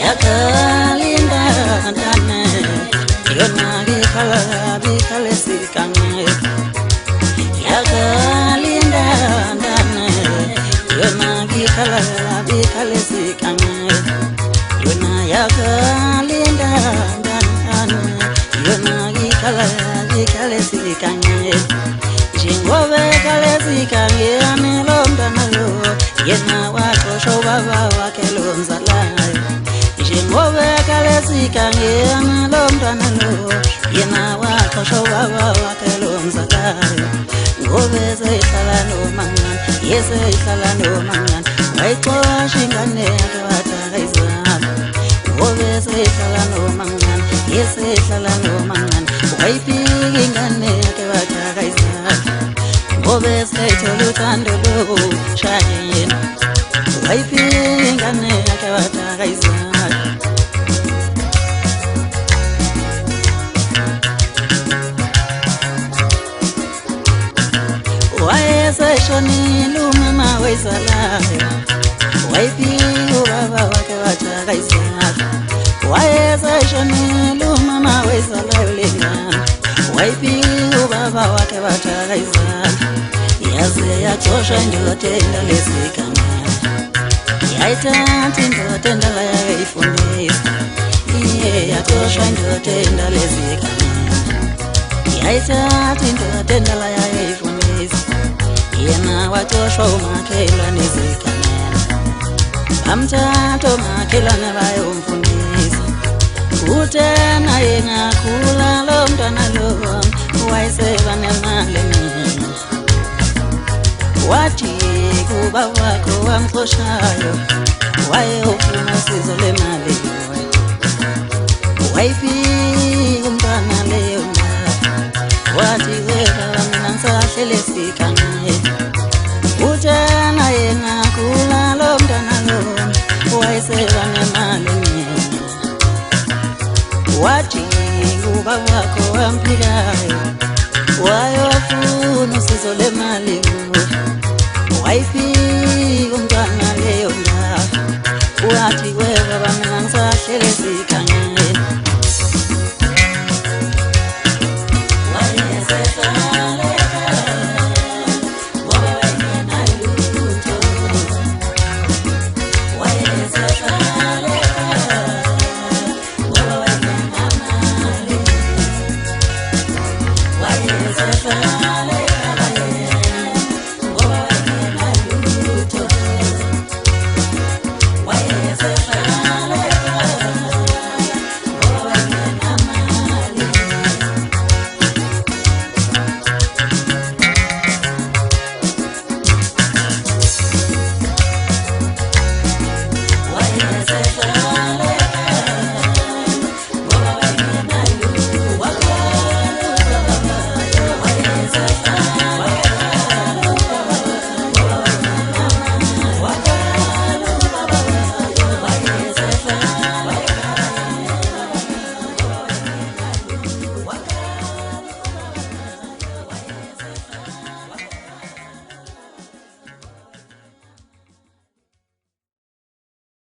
yakalinda ndane yona bikale sikanye yakalinda ndane yona bikale sikanye yona yakalinda ndane yona bikale sikanye jingobe kale sikanye amelomdana yena wakosho baba wakelonzalayo jingobe kale sikanye amelomdana yena wakosho baba wakelonzalayo ngobe sehlala nomangana yesehlala nomangana wayixoshingane akwathakayizana ngobe sehlala nomangana yesehlala nomangana wayipika ingane akwathakayizana ngobe seyithola uthando lokushaya yena wayipika ingane akwathakayizana wayeseshonile umama wezalayo wayipika ubaba wakhe wathakayizana wayeseshonile umama wezalayo lengane wayipika ubaba wakhe wathakayizana yaze yaxoshwa indoda endalezikangana yayithatha indoda endala yayifundisa yaxoshwa indoda endalezikangana yayithatha indoda endala yayifundisa yena waxoshwa umakhelwane ezikangana bamthatha omakhelwane bayomfundisa utena yengakhula lo mntwana lo wayeseba nemali eninzi wathi kuba wakho wamxoshayo wayofuna usizo lemali wayifika umntwana leyo ndaba wathi weba mina ngisahlele sikanye utshana yengakhula lo mntwana lo wayeseba nemali eninzi wathi kuba wakho wamphikayo wayofuna usizo lemali wayifika umntwana leyo ndaba wathi weba mina ngisahlele sikanye